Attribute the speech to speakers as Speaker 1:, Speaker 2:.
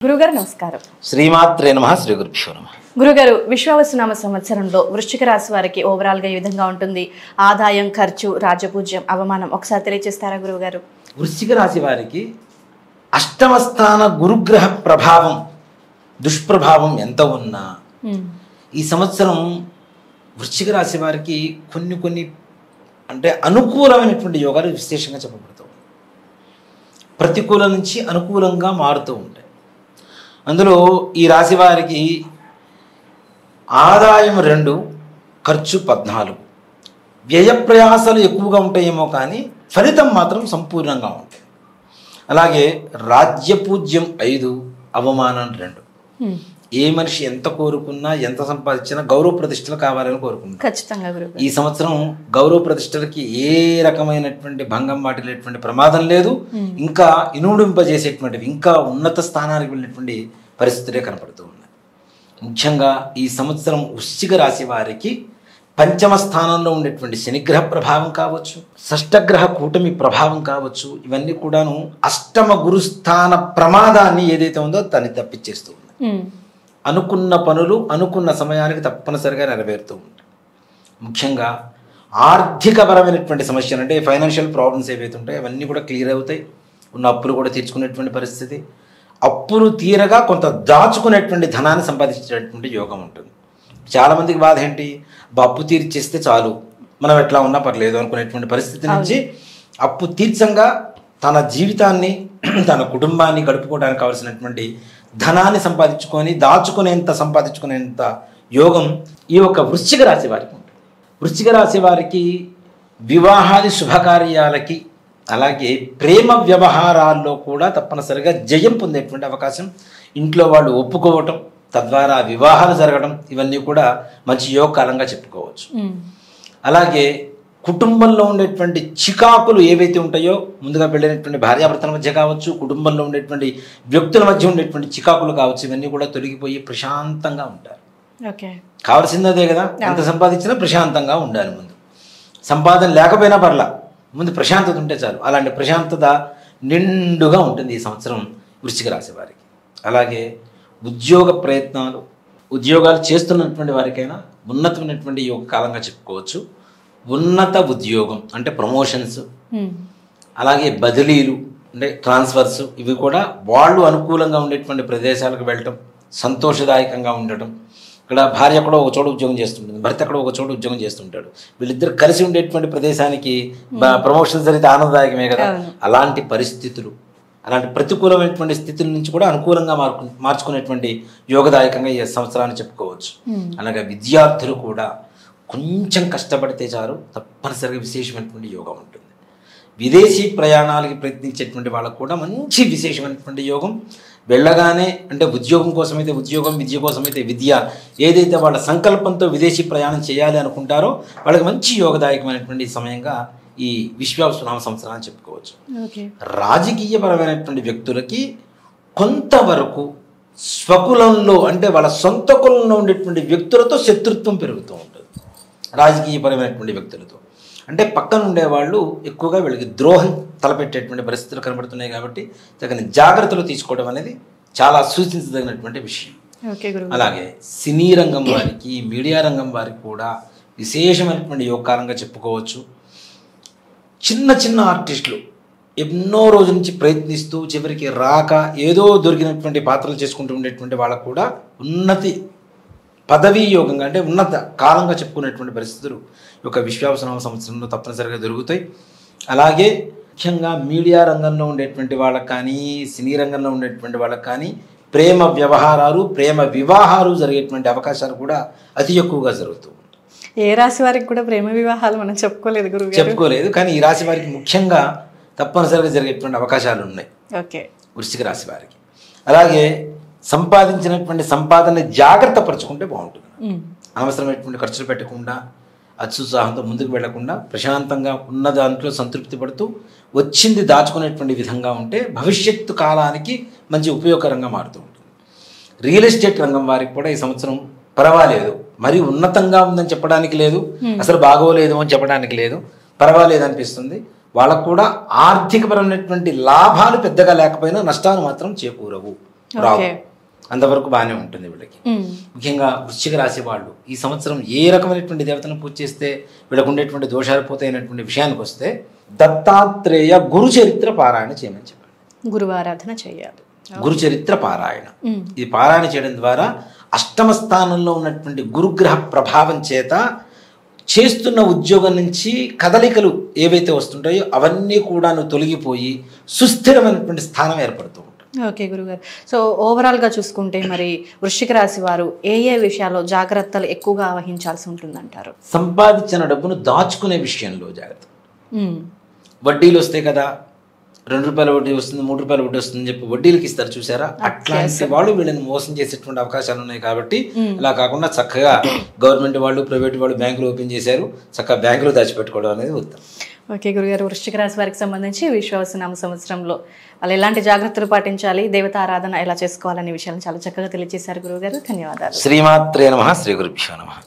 Speaker 1: గురుగారు నమస్కారం.
Speaker 2: శ్రీమాత్రే నమః. శ్రీ గురుభ్యో నమః.
Speaker 1: గురుగారు, విశ్వావసునామ సంవత్సరంలో వృశ్చిక రాశి వారికి ఓవరాల్ గా ఈ విధంగా ఉంటుంది. ఆదాయం, ఖర్చు, రాజపూజ్యం, అవమానం ఒకసారి తెలియజేస్తారా గురుగారు?
Speaker 2: వృశ్చిక రాశి వారికి అష్టమ స్థాన గురుగ్రహ ప్రభావం, దుష్ప్రభావం ఎంత ఉన్నా ఈ సంవత్సరం వృశ్చిక రాశి వారికి కొన్ని అంటే అనుకూలమైనటువంటి యోగాలు విశేషంగా చెప్పబడతాయి. ప్రతికూల నుంచి అనుకూలంగా మారుతూ ఉంటాయి. అందులో ఈ రాశి వారికి ఆదాయం 2, ఖర్చు 14, వ్యయ ప్రయాసాలు ఎక్కువగా ఉంటాయేమో కానీ ఫలితం మాత్రం సంపూర్ణంగా ఉంటాయి. అలాగే రాజ్యపూజ్యం 5, అవమానం 2. ఏ మనిషి ఎంత కోరుకున్నా, ఎంత సంపాదించినా గౌరవ ప్రతిష్టలు కావాలని కోరుకుంటారు.
Speaker 1: ఖచ్చితంగా గురుగారు.
Speaker 2: ఈ సంవత్సరం గౌరవ ప్రతిష్టలకి ఏ రకమైనటువంటి భంగం వాటిల్లేటువంటి ప్రమాదం లేదు. ఇంకా ఇనుడింపజేసేటువంటివి, ఇంకా ఉన్నత స్థానానికి వెళ్ళినటువంటి పరిస్థితులే కనపడుతూ ఉన్నాయి. ముఖ్యంగా ఈ సంవత్సరం వృశ్చిక రాశి వారికి పంచమ స్థానంలో ఉండేటువంటి శనిగ్రహ ప్రభావం కావచ్చు, షష్టగ్రహ కూటమి ప్రభావం కావచ్చు, ఇవన్నీ కూడాను అష్టమ గురుస్థాన ప్రమాదాన్ని ఏదైతే ఉందో దాన్ని తప్పించేస్తూ ఉన్నాయి. అనుకున్న పనులు అనుకున్న సమయానికి తప్పనిసరిగా నెరవేరుతూ ఉంటాయి. ముఖ్యంగా ఆర్థికపరమైనటువంటి సమస్యలు అంటే ఫైనాన్షియల్ ప్రాబ్లమ్స్ ఏవైతే ఉంటాయో అవన్నీ కూడా క్లియర్ అవుతాయి. ఉన్న అప్పులు కూడా తీర్చుకునేటువంటి పరిస్థితి, అప్పులు తీరగా కొంత దాచుకునేటువంటి ధనాన్ని సంపాదించేటువంటి యోగం ఉంటుంది. చాలామందికి బాధ ఏంటి, అప్పు తీర్చేస్తే చాలు, మనం ఎట్లా ఉన్నా పర్లేదు అనుకునేటువంటి పరిస్థితి నుంచి అప్పు తీర్చంగా తన జీవితాన్ని, తన కుటుంబాన్ని గడుపుకోవడానికి కావాల్సినటువంటి ధనాన్ని సంపాదించుకునేంత యోగం ఈ యొక్క వృశ్చిక రాశి వారికి ఉంటుంది. వృశ్చిక రాశి వారికి వివాహాది శుభకార్యాలకి, అలాగే ప్రేమ వ్యవహారాల్లో కూడా తప్పనిసరిగా జయం పొందేటువంటి అవకాశం, ఇంట్లో వాళ్ళు ఒప్పుకోవటం, తద్వారా వివాహాలు జరగడం, ఇవన్నీ కూడా మంచి యోగకాలంగా చెప్పుకోవచ్చు. అలాగే కుటుంబంలో ఉండేటువంటి చికాకులు ఏవైతే ఉంటాయో, ముందుగా పెళ్ళినటువంటి భార్యాభర్తల మధ్య కావచ్చు, కుటుంబంలో ఉండేటువంటి వ్యక్తుల మధ్య ఉండేటువంటి చికాకులు కావచ్చు, ఇవన్నీ కూడా తొలగిపోయి ప్రశాంతంగా ఉంటారు. కావాల్సింది అదే కదా, ఎంత సంపాదించినా ప్రశాంతంగా ఉండాలి. ముందు సంపాదన లేకపోయినా పర్లా, ముందు ప్రశాంతత ఉంటే చాలు. అలాంటి ప్రశాంతత నిండుగా ఉంటుంది ఈ సంవత్సరం వృశ్చిక రాశి వారికి. అలాగే ఉద్యోగ ప్రయత్నాలు, ఉద్యోగాలు చేస్తున్నటువంటి వారికైనా ఉన్నతమైనటువంటి యోగ కాలంగా చెప్పుకోవచ్చు. ఉన్నత ఉద్యోగం అంటే ప్రమోషన్స్, అలాగే బదిలీలు అంటే ట్రాన్స్ఫర్స్, ఇవి కూడా వాళ్ళు అనుకూలంగా ఉండేటువంటి ప్రదేశాలకు వెళ్ళటం, సంతోషదాయకంగా ఉండటం. ఇక్కడ భార్య కూడా ఒక చోట ఉద్యోగం చేస్తుంటుంది, భర్త కూడా ఒక చోట ఉద్యోగం చేస్తుంటాడు. వీళ్ళిద్దరు కలిసి ఉండేటువంటి ప్రదేశానికి ప్రమోషన్స్ జరిగితే ఆనందదాయకమే కదా. అలాంటి పరిస్థితులు, అలాంటి ప్రతికూలమైనటువంటి స్థితుల నుంచి కూడా అనుకూలంగా మార్చుకునేటువంటి యోగదాయకంగా ఈ సంవత్సరాన్ని చెప్పుకోవచ్చు. అలాగే విద్యార్థులు కూడా కొంచెం కష్టపడితే చాలు, తప్పనిసరిగా విశేషమైనటువంటి యోగం ఉంటుంది. విదేశీ ప్రయాణాలకి ప్రయత్నించేటువంటి వాళ్ళకు కూడా మంచి విశేషమైనటువంటి యోగం. వెళ్ళగానే అంటే ఉద్యోగం కోసమైతే ఉద్యోగం, విద్య కోసమైతే విద్య, ఏదైతే వాళ్ళ సంకల్పంతో విదేశీ ప్రయాణం చేయాలి అనుకుంటారో వాళ్ళకి మంచి యోగదాయకమైనటువంటి సమయంగా ఈ విశ్వావసునామ సంవత్సరాన్ని చెప్పుకోవచ్చు. రాజకీయపరమైనటువంటి వ్యక్తులకి కొంతవరకు స్వకులంలో అంటే వాళ్ళ సొంత కులంలో ఉండేటువంటి వ్యక్తులతో శత్రుత్వం పెరుగుతూ ఉంటుంది. రాజకీయపరమైనటువంటి వ్యక్తులతో అంటే పక్కన ఉండేవాళ్ళు ఎక్కువగా వీళ్ళకి ద్రోహం తలపెట్టేటువంటి పరిస్థితులు కనబడుతున్నాయి. కాబట్టి తగిన జాగ్రత్తలు తీసుకోవడం అనేది చాలా సూచించదగినటువంటి విషయం. అలాగే సినీ రంగం వారికి, మీడియా రంగం వారికి కూడా విశేషమైనటువంటి యోగకాలంగా చెప్పుకోవచ్చు. చిన్న ఆర్టిస్టులు ఎన్నో రోజుల నుంచి ప్రయత్నిస్తూ చివరికి రాక ఏదో దొరికినటువంటి పాత్రలు చేసుకుంటూ ఉండేటువంటి వాళ్ళకు కూడా ఉన్నతి పదవీ యోగంగా అంటే ఉన్నత కాలంగా చెప్పుకునేటువంటి పరిస్థితులు ఈ యొక్క విశ్వావసునామ సంవత్సరంలో తప్పనిసరిగా దొరుకుతాయి. అలాగే ముఖ్యంగా మీడియా రంగంలో ఉండేటువంటి వాళ్ళకి కానీ, సినీ రంగంలో ఉండేటువంటి వాళ్ళకి కానీ ప్రేమ వ్యవహారాలు, ప్రేమ వివాహాలు జరిగేటువంటి అవకాశాలు కూడా అతి ఎక్కువగా జరుగుతూ ఉంటాయి.
Speaker 1: ఏ రాశి వారికి కూడా ప్రేమ వివాహాలు మనం చెప్పుకోలేదు,
Speaker 2: కానీ ఈ రాశి వారికి ముఖ్యంగా తప్పనిసరిగా జరిగేటువంటి అవకాశాలు ఉన్నాయి వృశ్చిక రాశి వారికి. అలాగే సంపాదించినటువంటి సంపాదన జాగ్రత్త పరచుకుంటే బాగుంటుంది. అనవసరమైనటువంటి ఖర్చులు పెట్టకుండా, అత్యుత్సాహంతో ముందుకు వెళ్లకుండా ప్రశాంతంగా ఉన్న దాంట్లో సంతృప్తి పడుతూ వచ్చింది దాచుకునేటువంటి విధంగా ఉంటే భవిష్యత్తు కాలానికి మంచి ఉపయోగకరంగా మారుతూ ఉంటుంది. రియల్ ఎస్టేట్ రంగం వారికి కూడా ఈ సంవత్సరం పర్వాలేదు, మరి ఉన్నతంగా ఉందని చెప్పడానికి లేదు, అసలు బాగోలేదు అని చెప్పడానికి లేదు, పర్వాలేదు అనిపిస్తుంది. వాళ్ళకు కూడా ఆర్థికపరమైనటువంటి లాభాలు పెద్దగా లేకపోయినా నష్టాలు మాత్రం చేకూరవు. రావు.
Speaker 1: ఓకే.
Speaker 2: అంతవరకు బాగానే ఉంటుంది వీళ్ళకి. ముఖ్యంగా వృశ్చిక రాశి వాళ్ళు ఈ సంవత్సరం ఏ రకమైనటువంటి దేవతను పూజ చేస్తే వీళ్ళకు ఉండేటువంటి దోషాలు పోతాయనేటువంటి విషయానికి వస్తే దత్తాత్రేయ గురు చరిత్ర పారాయణ చేయమని చెప్పారు.
Speaker 1: గురువారాధన చేయాలి.
Speaker 2: గురు చరిత్ర పారాయణ. ఈ పారాయణ చేయడం ద్వారా అష్టమ స్థానంలో ఉన్నటువంటి గురుగ్రహ ప్రభావం చేత చేస్తున్న ఉద్యోగం నుంచి కదలికలు ఏవైతే వస్తుంటాయో అవన్నీ కూడా తొలగిపోయి సుస్థిరమైనటువంటి స్థానం ఏర్పడుతూ ఉంటుంది.
Speaker 1: ఓకే గురుగారు. సో ఓవరాల్గా చూసుకుంటే మరి వృశ్చిక రాశి వారు ఏ ఏ విషయాల్లో జాగ్రత్తలు ఎక్కువగా వహించాల్సి ఉంటుందంటారు?
Speaker 2: సంపాదించిన డబ్బును దాచుకునే విషయంలో జాగ్రత్త. వడ్డీలు వస్తాయి కదా, 2 రూపాయల వడ్డీ వస్తుంది, 3 రూపాయల వడ్డీ వస్తుందని చెప్పి వడ్డీలకు ఇస్తారు చూసారా, అట్లాంటి వాళ్ళు వీళ్ళని మోసం చేసేటువంటి అవకాశాలు ఉన్నాయి. కాబట్టి అలా కాకుండా చక్కగా గవర్నమెంట్ వాళ్ళు, ప్రైవేట్ వాళ్ళు బ్యాంకులు ఓపెన్ చేశారు, చక్కగా బ్యాంకులో దాచిపెట్టుకోవడం అనేది ఉత్తమం.
Speaker 1: ఓకే గురుగారు, వృశ్చిక రాశి వారికి సంబంధించి విశ్వావసునామ సంవత్సరంలో వాళ్ళు ఎలాంటి జాగ్రత్తలు పాటించాలి, దేవతా ఆరాధన ఎలా చేసుకోవాలనే విషయాలను చాలా చక్కగా తెలియజేశారు గురువుగారు. ధన్యవాదాలు.
Speaker 2: శ్రీమాత్రే నమః. శ్రీ గురుభ్యో నమః.